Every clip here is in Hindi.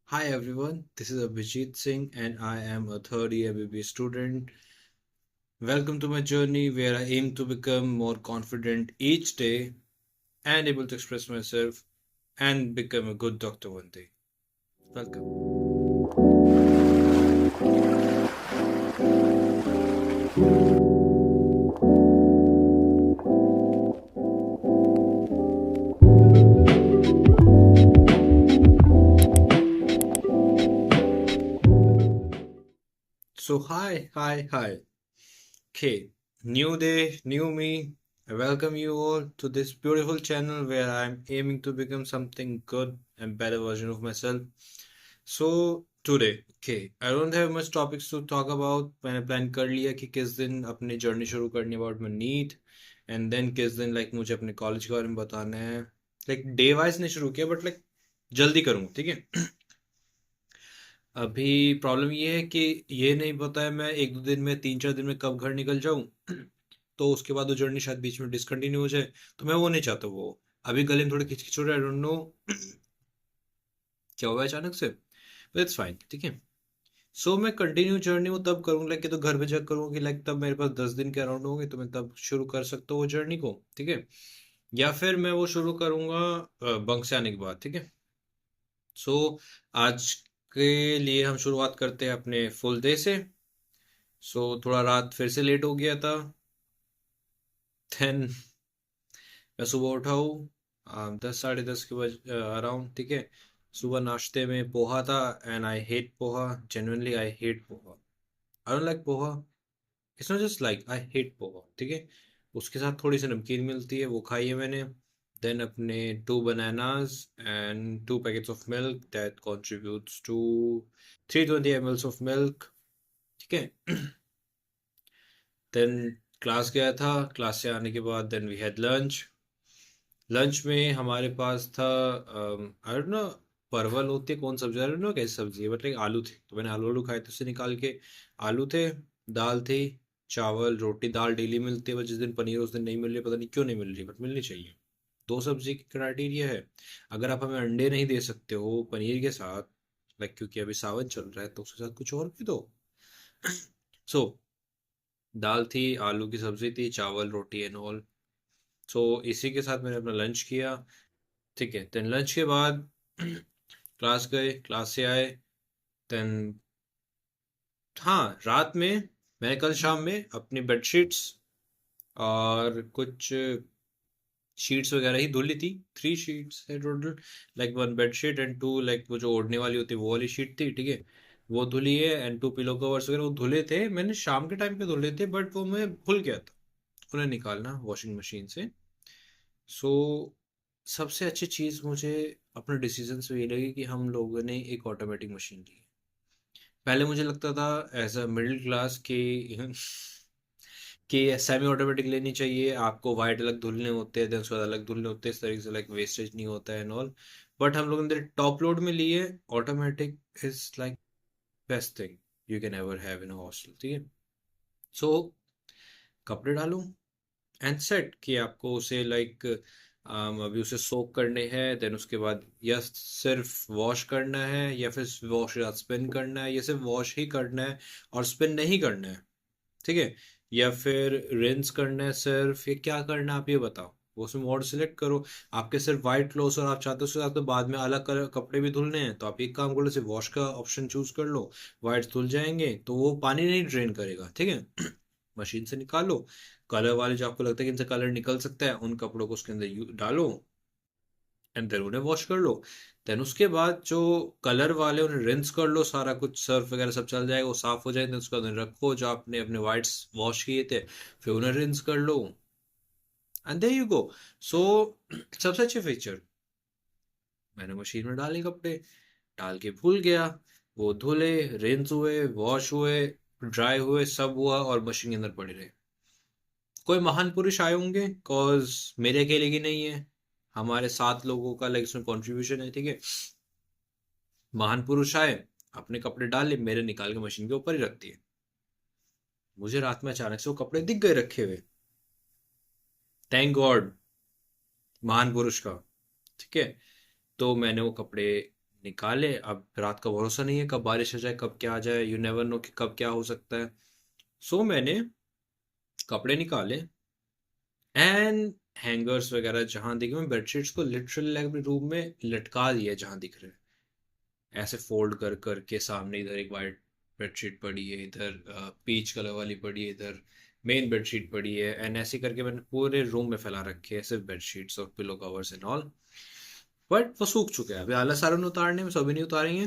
Hi everyone, this is Abhijit Singh and I am a third year BBA student. Welcome to my journey where I aim to become more confident each day and able to express myself and become a good doctor one day. Welcome. So, hi. Okay, new day, new me. I welcome you all to this beautiful channel where I'm aiming to become something good and better version of myself. So today, okay, I don't have much topics to talk about. मैंने प्लान कर लिया कि किस दिन अपनी जर्नी शुरू करनी है about my NEET and then किस दिन लाइक मुझे अपने कॉलेज के बारे में बताना है. लाइक डे वाइज नहीं शुरू किया बट लाइक जल्दी करूँगा, ठीक है. अभी प्रॉब्लम ये है कि ये नहीं पता है मैं एक दो दिन में तीन चार दिन में कब घर निकल जाऊं. तो उसके बाद वो जर्नी शायद बीच में डिसकंटिन्यू हो जाए. तो मैं वो नहीं चाहता. वो अभी गले में थोड़ी खिचखिच हो रहा है. आई डोंट नो क्या हुआ है अचानक से, बट इट्स फाइन, ठीक है. सो मैं कंटिन्यू जर्नी वो तब करूंगा लाइक कि तो घर पे चेक करूंगा कि लाइक तब मेरे पास 10 दिन के अराउंड होंगे तो मैं तब शुरू कर सकता हूँ वो जर्नी को, ठीक है. या फिर मैं वो शुरू करूंगा बंक से आने के बाद, ठीक है. सो आज के लिए हम शुरुआत करते हैं अपने फुल डे से. सो थोड़ा रात फिर से लेट हो गया था. देन मैं सुबह उठा हूँ 10 साढ़े 10 के बज अराउंड, ठीक है. सुबह नाश्ते में पोहा था and I hate poha. Genuinely I hate poha. I don't like poha. It's not just like I hate poha, ठीक है. उसके साथ थोड़ी सी नमकीन मिलती है, वो खाई है मैंने. देन अपने 2 bananas and 2 packets of milk that contributes to 320 ml of milk, ठीक है. देन क्लास गया था. क्लास से आने के बाद then we had lunch. Lunch में हमारे पास था आई डोंट नो परवल होती है कौन सब्जी, आई डोंट नो कैसी सब्जी है बट लाइक आलू थे तो मैंने आलू आलू खाए थे उससे निकाल के. आलू थे, दाल थी, चावल रोटी. दाल डेली मिलती है बस जिस दिन पनीर उस दिन नहीं मिल रही, पता नहीं क्यों नहीं मिल रही बट मिलनी चाहिए. दो सब्जी की क्राइटेरिया है. अगर आप हमें अंडे नहीं दे सकते हो पनीर के साथ, लाइक क्योंकि अभी सावन चल रहा है तो उसके साथ कुछ और भी दो. सो दाल थी, आलू की सब्जी थी, चावल रोटी एंड ऑल. सो इसी के साथ मैंने अपना लंच किया, ठीक है. देन लंच के बाद क्लास गए, क्लास से आए. देन हाँ, रात में मैंने कल शाम में अपनी बेडशीट्स और कुछ शीट्स वगैरह ही धुली थी. 3 शीट्स है total. Like 1 bedsheet and 2 like वो जो ओढ़ने वाली होती है वो वाली शीट थी, ठीक है. वो धुली है एंड 2 पिलो कवर्स वगैरह वो धुले थे. मैंने शाम के टाइम पे धुले थे बट वो मैं भूल गया था उन्हें निकालना वॉशिंग मशीन से. सो सबसे अच्छी चीज़ मुझे अपने डिसीजन से ये लगी कि हम लोगों ने एक ऑटोमेटिक मशीन ली. पहले मुझे लगता था एज अ मिडिल क्लास कि सेमी ऑटोमेटिक लेनी चाहिए. आपको वाइट अलग धुलने होते हैं, देन उसके बाद अलग धुलने होते हैं, इस तरीके से लाइक वेस्टेज नहीं होता है एंड ऑल. बट हम लोगों ने टॉप लोड में लिए. Automatic is like best thing you can ever have in hostel, ठीक है. सो कपड़े डालो एंड सेट कि आपको उसे लाइक अभी उसे सोक करने हैं. देन उसके बाद या सिर्फ वॉश करना है या फिर वॉश के साथ स्पिन करना है या सिर्फ वॉश ही करना है और स्पिन नहीं करना है, ठीक है. या फिर रिंस करना है सिर्फ, ये क्या करना है आप ये बताओ. वो उसमें मोड सिलेक्ट करो. आपके सिर्फ वाइट क्लोथ्स और आप चाहते हो उसके साथ तो बाद में अलग कलर कपड़े भी धुलने हैं तो आप एक काम करो, सिर्फ वॉश का ऑप्शन चूज कर लो. वाइट धुल जाएंगे तो वो पानी नहीं ड्रेन करेगा, ठीक है. मशीन से निकालो. कलर वाले जो आपको लगता है कि इनसे कलर निकल सकता है उन कपड़ों को उसके अंदर डालो एंड देन उन्हें वॉश कर लो. देन उसके बाद जो कलर वाले उन्हें रिंस कर लो. सारा कुछ सर्फ वगैरह सब चल जाएगा, वो साफ हो जाएगा. उसके बाद उन्हें रखो जो आपने अपने वाइट्स वॉश किए थे, फिर उन्हें रिंस कर लो एंड देयर यू गो. सो सबसे अच्छे फीचर, मैंने मशीन में डाले कपड़े, डाल के भूल गया. वो धुले, रिंस हुए, वॉश हुए, ड्राई हुए, सब हुआ और मशीन के अंदर पड़े रहे. कोई महान पुरुष आए होंगे कॉज मेरे अकेले की नहीं है, हमारे 7 लोगों का लाइक इसमें कॉन्ट्रीब्यूशन है, ठीक है. महान पुरुष आए, अपने कपड़े डाले, मेरे निकाल के मशीन के ऊपर ही रख दिए. मुझे रात में अचानक से वो कपड़े दिख गए रखे हुए. थैंक गॉड महान पुरुष का, ठीक है. तो मैंने वो कपड़े निकाले। अब रात का भरोसा नहीं है, कब बारिश आ जाए, कब क्या आ जाए, यू नेवर नो कि कब क्या हो सकता है। सो मैंने कपड़े निकाले एंड हैंगर्स वगैरह जहां दिखे, मैं बेडशीट्स को लिटरली अपने रूम में लटका दिया जहां दिख रहे, ऐसे फोल्ड कर करके। सामने इधर एक वाइट बेडशीट पड़ी है, इधर पीच कलर वाली पड़ी है, इधर मेन बेडशीट पड़ी है, एंड ऐसे करके मैंने पूरे रूम में फैला रखे हैं सिर्फ बेडशीट्स और pillow covers and all. But वो सूख चुके हैं, अभी आला सारे ने उतारने में, सभी नहीं उतारेंगे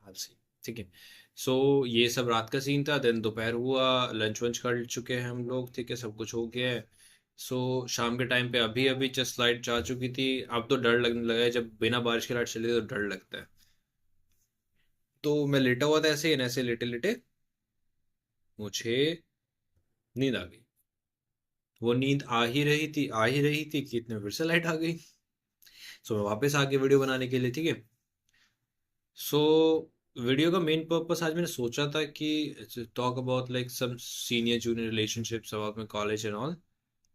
आलसी। ठीक है। सो ये सब रात का सीन था। देन दोपहर हुआ, लंच वंच कर चुके हैं हम लोग, ठीक है, सब कुछ हो गया है। सो शाम के टाइम पे अभी अभी जस्ट लाइट जा चुकी थी। अब तो डर लगने लगा है, जब बिना बारिश की लाइट चली तो डर लगता है। तो मैं लेटा हुआ था ऐसे ही, ऐसे लेटे लेटे मुझे नींद आ गई। वो नींद आ ही रही थी कि इतने फिर से लाइट आ गई। सो मैं वापस आ गया वीडियो बनाने के लिए, ठीक है। सो वीडियो का मेन पर्पस आज मैंने सोचा था कि talk about like some senior junior relationships about my college and all,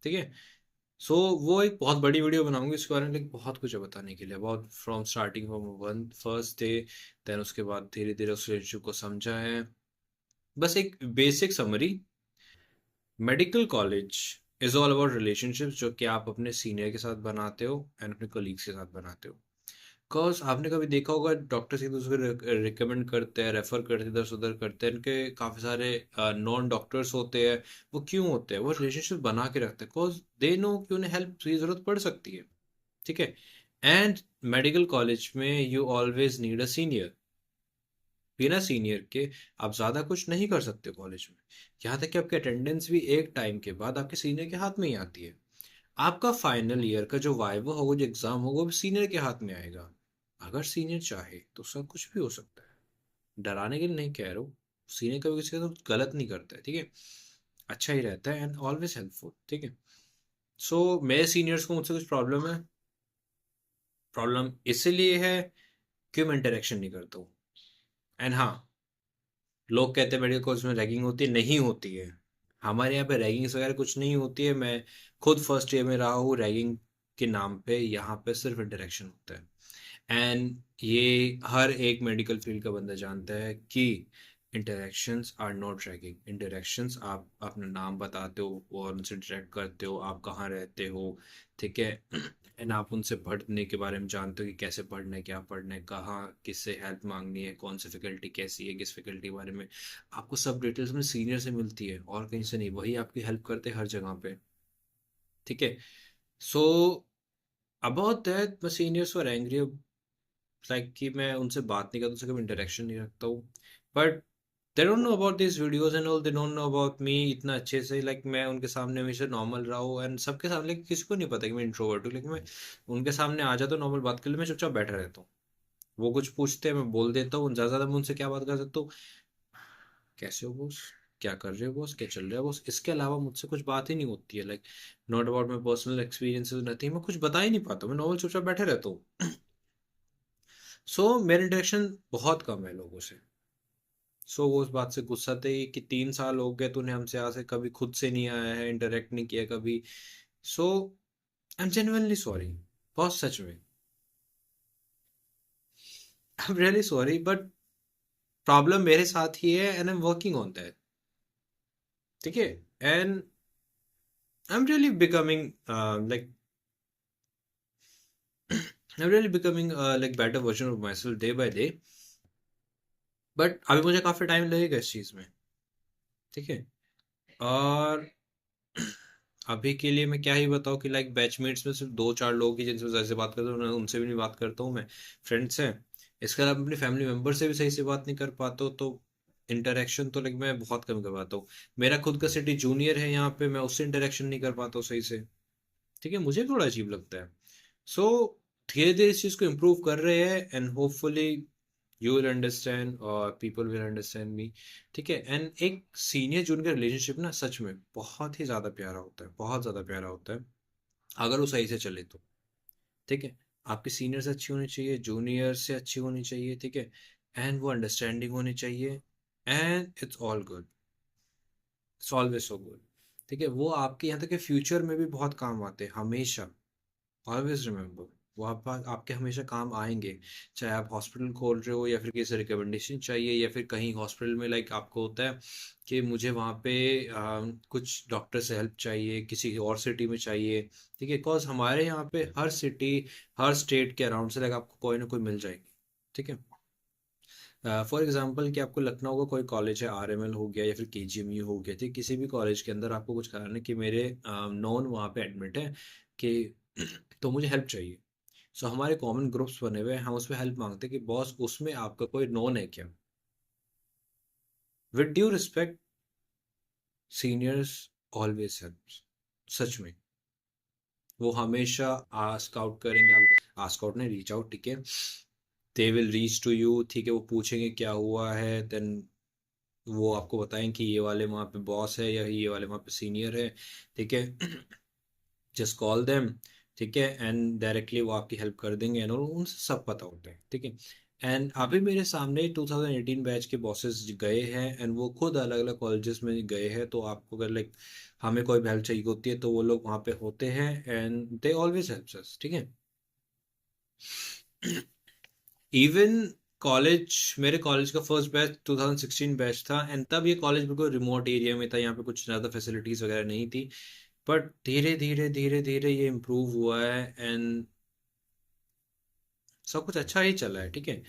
ठीक है। सो वो एक बहुत बड़ी वीडियो बनाऊंगी इसके बारे में, लाइक बहुत कुछ है बताने के लिए, about from starting from one first day. Then उसके बाद धीरे धीरे उस रिलेशनशिप को समझा है। बस एक basic summary. Medical college is all about relationships जो कि आप अपने सीनियर के साथ बनाते हो एंड अपने कोलीग्स के साथ बनाते हो। बिकॉज आपने कभी देखा होगा डॉक्टर्स एक दूसरे को रिकमेंड करते हैं, रेफर करते हैं, इधर से उधर करते हैं, इनके काफ़ी सारे नॉन डॉक्टर्स होते हैं। वो क्यों होते हैं? वो रिलेशनशिप बना के रखते हैं बिकॉज दे नो कि उन्हें हेल्प की जरूरत पड़ सकती है, ठीक है। एंड मेडिकल कॉलेज में you always need a senior. बिना सीनियर के आप ज़्यादा कुछ नहीं कर सकते कॉलेज में। यहाँ तक कि आपकी अटेंडेंस भी एक टाइम के बाद आपके सीनियर के हाथ में ही आती है। आपका फाइनल ईयर का जो वाइवा होगा, जो एग्जाम होगा, वो भी सीनियर के हाथ में आएगा। अगर सीनियर चाहे तो सब कुछ भी हो सकता है। डराने के लिए नहीं कह रहा हूँ। सीनियर कभी किसी का तो गलत नहीं करता है, ठीक है। अच्छा ही रहता है एंड ऑलवेज हेल्पफुल, ठीक है। सो मेरे सीनियर्स को मुझसे कुछ प्रॉब्लम है। प्रॉब्लम इसलिए है कि मैं इंटरेक्शन नहीं करता हूँ। एंड हाँ, लोग कहते हैं मेडिकल कॉलेज में रैगिंग होती है, नहीं होती है। हमारे यहाँ पे रैगिंग्स वगैरह कुछ नहीं होती है। मैं खुद फर्स्ट ईयर में रहा हूँ, रैगिंग के नाम पे यहाँ पे सिर्फ इंटरेक्शन होता है। एंड ये हर एक मेडिकल फील्ड का बंदा जानता है कि interactions are not ragging. Interactions, आप अपना नाम बताते हो और उनसे इंटरेक्ट करते हो, आप कहाँ रहते हो, ठीक है। एंड आप उनसे पढ़ने के बारे में जानते हो कि कैसे पढ़ना है, क्या पढ़ना है, कहाँ किससे हेल्प मांगनी है, कौन सी फैकल्टी कैसी है, किस फैकल्टी के बारे में आपको सब डिटेल्स में सीनियर से मिलती है और कहीं से नहीं। वही आपकी हेल्प करते हैं हर जगह पे, ठीक है। सो अबाउट दैट मैं सीनियर्स वर एंग्री, लाइक कि मैं उनसे बात नहीं करता, उनसे कभी इंटरेक्शन नहीं रखता हूँ। But they don't know about this videos and all, they don't know about me इतना अच्छे से। लाइक मैं उनके सामने हमेशा नॉर्मल रहा हूँ एंड सबके सामने, लेकिन किसी को नहीं पता कि मैं इंट्रोवर्ट हूँ। लेकिन मैं उनके सामने आ जाता हूँ नॉर्मल बात के लिए, मैं चुपचाप बैठा रहता हूँ। वो कुछ पूछते हैं, मैं बोल देता हूँ। ज़्यादा ज़्यादा मैं उनसे क्या बात कर सकता हूँ? कैसे हो बॉस, क्या कर रहे हो बॉस, क्या चल रहा है बॉस। इसके अलावा मुझसे कुछ बात ही नहीं होती है। Like not about my personal experiences, nothing. मैं कुछ बता ही नहीं पाता, मैं नॉर्मल चुपचाप बैठे रहता हूँ। सो मेरा इंटरेक्शन बहुत कम है लोगों से। सो वो उस बात से गुस्सा थे कि 3 साल हो गए तूने हमसे यहाँ से कभी खुद से नहीं आया है, इंटरेक्ट नहीं किया कभी। सो आई एम जेन्युइनली सॉरी, बहुत सच में। I am really sorry, but problem मेरे साथ ही है and I am working on that, ठीक है। And I am really becoming like I am really becoming like better version of my self day by day. But अभी मुझे काफी टाइम लगेगा इस चीज में, ठीक है। और अभी के लिए मैं क्या ही बताऊँ कि लाइक बैचमेट्स में सिर्फ 2-4 लोग ही जिनसे जैसे बात करता हूँ, उनसे भी नहीं बात करता हूँ मैं। फ्रेंड्स हैं। इसके अलावा अपनी फैमिली मेम्बर से भी सही से बात नहीं कर पाता हूँ। तो इंटरेक्शन तो लाइक मैं बहुत कम कर पाता हूँ। मेरा खुद का सिटी जूनियर है यहाँ पे, मैं उससे इंटरेक्शन नहीं कर पाता हूँ सही से, ठीक है। मुझे भी थोड़ा अजीब लगता है। सो धीरे धीरे इस चीज़ को इम्प्रूव कर रहे हैं and hopefully you will understand और पीपल विल अंडरस्टैंड मी, ठीक है। एंड एक सीनियर जूनियर का रिलेशनशिप ना सच में बहुत ही ज़्यादा प्यारा होता है, बहुत ज़्यादा प्यारा होता है अगर वो सही से चले तो, ठीक है। आपके सीनियर से अच्छी होनी चाहिए, जूनियर से अच्छी होनी चाहिए, ठीक है। एंड वो अंडरस्टैंडिंग होनी चाहिए and it's all good, it's always so good, ठीक है। वो आपके यहाँ तक के फ्यूचर में भी बहुत काम आते हैं हमेशा। ऑलवेज रिमेम्बर, वो आपके हमेशा काम आएंगे, चाहे आप हॉस्पिटल खोल रहे हो या फिर किसी से रिकमेंडेशन चाहिए या फिर कहीं हॉस्पिटल में लाइक आपको होता है कि मुझे वहाँ पे कुछ डॉक्टर से हेल्प चाहिए, किसी और सिटी में चाहिए, ठीक है, बिकॉज हमारे यहाँ पे हर सिटी, हर स्टेट के अराउंड से लाइक आपको कोई ना कोई मिल जाएगी, ठीक है। फॉर एग्जांपल कि आपको लखनऊ का कोई कॉलेज है, आरएमएल हो गया या फिर केजीएमयू हो गया, ठीक, किसी भी कॉलेज के अंदर आपको कुछ कारण है कि मेरे नॉन वहाँ पे एडमिट है कि तो मुझे हेल्प चाहिए। सो हमारे कॉमन ग्रुप्स बने हुए हैं, हम उसमें हेल्प मांगते हैं कि बॉस उसमें आपका कोई नॉन है क्या। With due respect, seniors always help, सच में। वो हमेशा आस्क आउट करेंगे आपको, आस्क आउट नहीं, रीच आउट, ठीक है। They will reach to you, ठीक है, वो पूछेंगे क्या हुआ है, देन वो आपको बताएं कि ये वाले वहाँ पे बॉस है या ये वाले वहाँ पे सीनियर है, ठीक है। जस्ट कॉल देम, ठीक है, एंड डायरेक्टली वो आपकी हेल्प कर देंगे, एंड उनसे सब पता होता है, ठीक है। एंड अभी मेरे सामने 2018 बैच के बॉसेस गए हैं एंड वो खुद अलग अलग कॉलेजेस में गए हैं, तो आपको अगर लाइक हमें कोई हेल्प चाहिए होती है तो वो लोग वहाँ पे होते हैं and they always helps us, ठीक है। इवन कॉलेज, मेरे कॉलेज का फर्स्ट बैच 2016 बैच था एंड तब ये कॉलेज बिल्कुल रिमोट एरिया में था, यहाँ पे कुछ ज़्यादा फैसिलिटीज़ वगैरह नहीं थी, बट धीरे धीरे धीरे धीरे ये इम्प्रूव हुआ है एंड सब कुछ अच्छा ही चला है, ठीक है।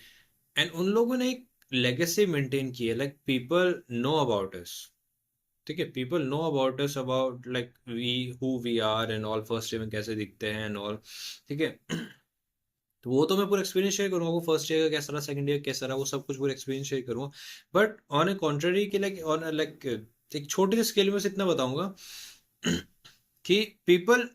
एंड उन लोगों ने एक लेगेसी मेंटेन की है, like people know about us, ठीक है, people know about us, about like we who we are and all, first year में कैसे दिखते हैं एंड ऑल, ठीक है। तो वो तो मैं पूरा एक्सपीरियंस शेयर करूंगा, वो फर्स्ट ईयर का कैसा रहा, सेकंड ईयर कैसा रहा, वो सब कुछ पूरा एक्सपीरियंस शेयर करूंगा। बट ऑन ए कॉन्ट्ररी कि लाइक ऑन लाइक एक छोटी सी स्केल में से इतना बताऊंगा कि people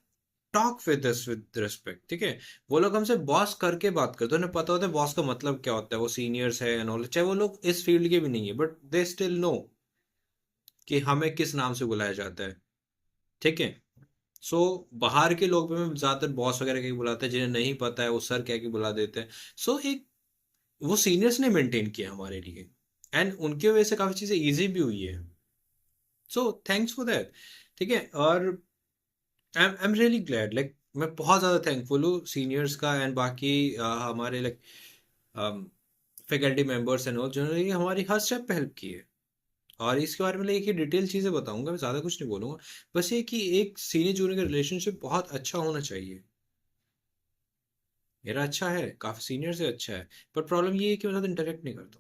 talk with us with respect, ठीक है। वो लोग हमसे बॉस करके बात करते हैं, उन्हें पता होता है बॉस का मतलब क्या होता है, वो सीनियर्स है एंड ऑल, चाहे वो लोग इस फील्ड के भी नहीं है, बट दे स्टिल नो कि हमें किस नाम से बुलाया जाता है, ठीक है। सो बाहर के लोग भी हमें ज्यादातर बॉस वगैरह के बुलाते हैं, जिन्हें नहीं पता है वो सर कह के बुला देते हैं। सो एक वो सीनियर्स ने मेंटेन किया हमारे लिए एंड उनकी वजह से काफी चीजें इजी भी हुई है, सो थैंक्स फॉर दैट, ठीक है। और I am really glad, like मैं बहुत ज़्यादा थैंकफुल हूँ सीनियर्स का एंड बाकी हमारे like faculty members and all, जिन्होंने ये हमारी हर स्टेप पे हेल्प की है। और इसके बारे में लाइक ये डिटेल चीज़ें बताऊंगा, मैं ज़्यादा कुछ नहीं बोलूंगा, बस ये कि एक सीनियर जूनियर का रिलेशनशिप बहुत अच्छा होना चाहिए। मेरा अच्छा है, काफ़ी सीनियर से अच्छा है, पर प्रॉब्लम ये है कि मैं ज़्यादा इंटरेक्ट नहीं करता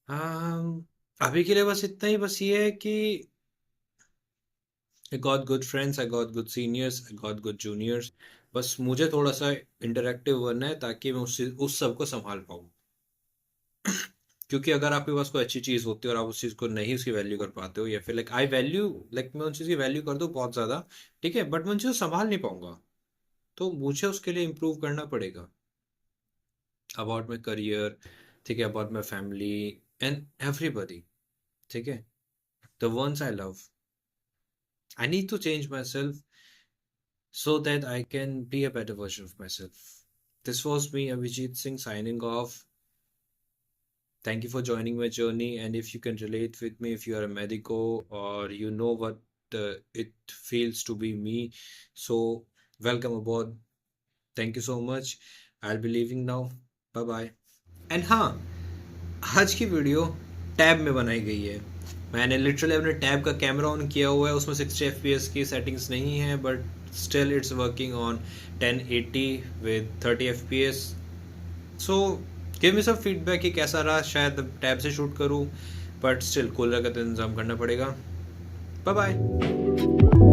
हूँ। अभी के लिए बस इतना ही, बस ये है कि I got good friends, I got good seniors, I got good juniors। बस मुझे थोड़ा सा इंटरेक्टिव बनना है ताकि मैं उस सब को संभाल पाऊँ। क्योंकि अगर आपके पास कोई अच्छी चीज़ होती है और आप उस चीज़ को नहीं उसकी वैल्यू कर पाते हो या फिर लाइक आई वैल्यू, लाइक मैं उन चीज़ की वैल्यू कर दूँ बहुत ज़्यादा, ठीक है, बट मैं उन चीज़ को संभाल नहीं पाऊंगा, तो मुझे उसके लिए इम्प्रूव करना पड़ेगा। अबाउट माई करियर, ठीक है, about my family and everybody, ठीक है, the ones I love, I need to change myself so that I can be a better version of myself. This was me, Abhijit Singh, signing off. Thank you for joining my journey. And if you can relate with me, if you are a medico or you know what it feels to be me, so welcome aboard. Thank you so much. I'll be leaving now. Bye bye. And हाँ, आज की वीडियो टैब में बनाई गई है। मैंने लिटरली अपने टैब का कैमरा ऑन किया हुआ है, उसमें 60 FPS की सेटिंग्स नहीं है, but still it's working on 1080 with 30 FPS। So give me सब फीडबैक कि कैसा रहा, शायद टैब से शूट करूँ, बट स्टिल कूलर का तो इंतज़ाम करना पड़ेगा। Bye bye.